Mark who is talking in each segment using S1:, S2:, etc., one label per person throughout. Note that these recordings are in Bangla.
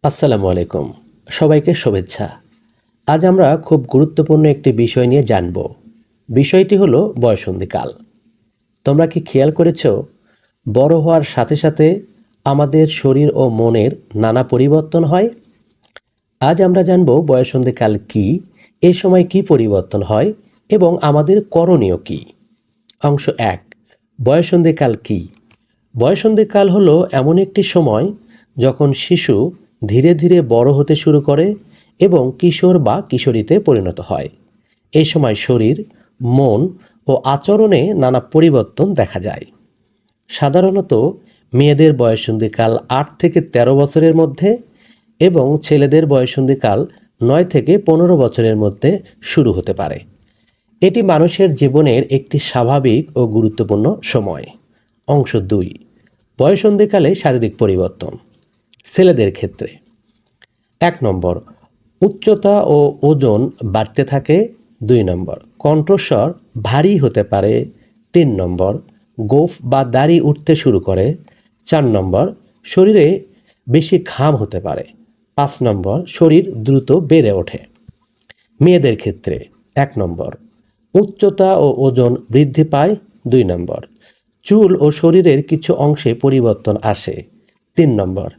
S1: আসসালামু আলাইকুম। সবাইকে শুভেচ্ছা। আজ আমরা খুব গুরুত্বপূর্ণ একটি বিষয় নিয়ে জানব। বিষয়টি হলো বয়ঃসন্ধিকাল। তোমরা কি খেয়াল করেছো, বড় হওয়ার সাথে সাথে আমাদের শরীর ও মনের নানা পরিবর্তন হয়? আজ আমরা জানব বয়ঃসন্ধিকাল কি, এই সময় কি পরিবর্তন হয় এবং আমাদের করণীয় কি। অংশ ১, বয়ঃসন্ধিকাল কি? বয়ঃসন্ধিকাল হলো এমন একটি সময় যখন শিশু ধীরে ধীরে বড় হতে শুরু করে এবং কিশোর বা কিশোরীতে পরিণত হয়। এই সময় শরীর, মন ও আচরণে নানা পরিবর্তন দেখা যায়। সাধারণত মেয়েদের বয়ঃসন্ধিকাল ৮ থেকে ১৩ বছরের মধ্যে এবং ছেলেদের বয়ঃসন্ধিকাল ৯ থেকে ১৫ বছরের মধ্যে শুরু হতে পারে। এটি মানুষের জীবনের একটি স্বাভাবিক ও গুরুত্বপূর্ণ সময়। অংশ ২, বয়ঃসন্ধিকালে শারীরিক পরিবর্তন। ছেলেদের ক্ষেত্রে ১ নম্বর, উচ্চতা ও ওজন বাড়তে থাকে। ২ নম্বর, কণ্ঠস্বর ভারী হতে পারে। ৩ নম্বর, গোঁফ বা দাড়ি উঠতে শুরু করে। ৪ নম্বর, শরীরে বেশি ঘাম হতে পারে। ৫ নম্বর, শরীর দ্রুত বেড়ে ওঠে। মেয়েদের ক্ষেত্রে ১ নম্বর, উচ্চতা ও ওজন বৃদ্ধি পায়। ২ নম্বর, চুল ও শরীরের কিছু অংশে পরিবর্তন আসে। ৩ নম্বর,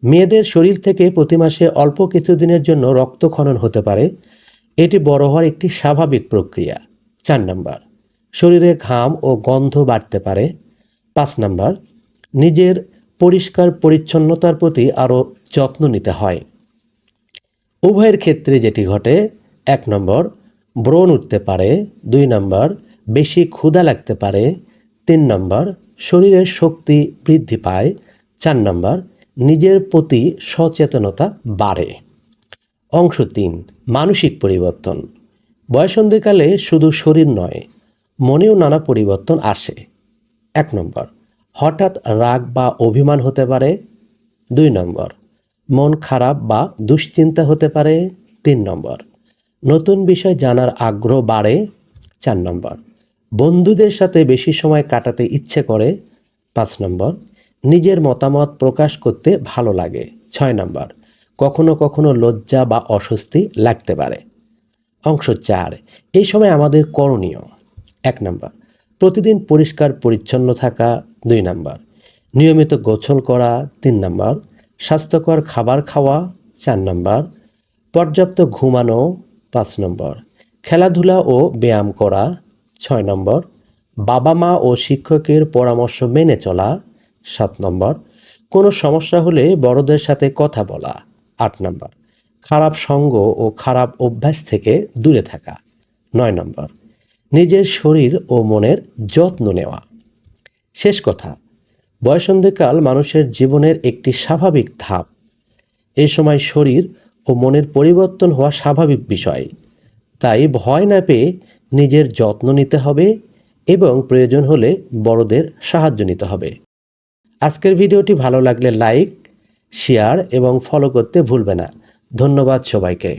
S1: মেয়েদের শরীর থেকে প্রতি মাসে অল্প কিছুদিনের জন্য রক্তক্ষরণ হতে পারে। এটি বড় হওয়ার একটি স্বাভাবিক প্রক্রিয়া। ৪ নম্বর, শরীরে ঘাম ও গন্ধ বাড়তে পারে। ৫ নম্বর, নিজের পরিষ্কার পরিচ্ছন্নতার প্রতি আরও যত্ন নিতে হয়। উভয়ের ক্ষেত্রে যেটি ঘটে, ১ নম্বর, ব্রণ উঠতে পারে। ২ নম্বর, বেশি ক্ষুধা লাগতে পারে। ৩ নম্বর, শরীরের শক্তি বৃদ্ধি পায়। ৪ নম্বর, নিজের প্রতি সচেতনতা বাড়ে। অংশ ৩, মানসিক পরিবর্তন। বয়ঃসন্ধিকালে শুধু শরীর নয়, মনেও নানা পরিবর্তন আসে। ১ নম্বর, হঠাৎ রাগ বা অভিমান হতে পারে। ২ নম্বর, মন খারাপ বা দুশ্চিন্তা হতে পারে। ৩ নম্বর, নতুন বিষয় জানার আগ্রহ বাড়ে। ৪ নম্বর, বন্ধুদের সাথে বেশি সময় কাটাতে ইচ্ছে করে। ৫ নম্বর, নিজের মতামত প্রকাশ করতে ভালো লাগে। ৬ নম্বর, কখনো কখনো লজ্জা বা অস্বস্তি লাগতে পারে। অংশ ৪, এই সময় আমাদের করণীয়। ১ নম্বর, প্রতিদিন পরিষ্কার পরিচ্ছন্ন থাকা। ২ নম্বর, নিয়মিত গোসল করা। ৩ নম্বর, স্বাস্থ্যকর খাবার খাওয়া। ৪ নম্বর, পর্যাপ্ত ঘুমানো। ৫ নম্বর, খেলাধুলা ও ব্যায়াম করা। ৬ নম্বর, বাবা মা ও শিক্ষকের পরামর্শ মেনে চলা। ৭ নম্বর, কোনো সমস্যা হলে বড়দের সাথে কথা বলা। ৮ নম্বর, খারাপ সঙ্গ ও খারাপ অভ্যাস থেকে দূরে থাকা। ৯ নম্বর, নিজের শরীর ও মনের যত্ন নেওয়া। শেষ কথা, বয়ঃসন্ধিকাল মানুষের জীবনের একটি স্বাভাবিক ধাপ। এই সময় শরীর ও মনের পরিবর্তন হওয়া স্বাভাবিক বিষয়। তাই ভয় না পেয়ে নিজের যত্ন নিতে হবে এবং প্রয়োজন হলে বড়দের সাহায্য নিতে হবে। আজকের ভিডিওটি ভালো লাগলে লাইক, শেয়ার এবং ফলো করতে ভুলবে না। ধন্যবাদ সবাইকে।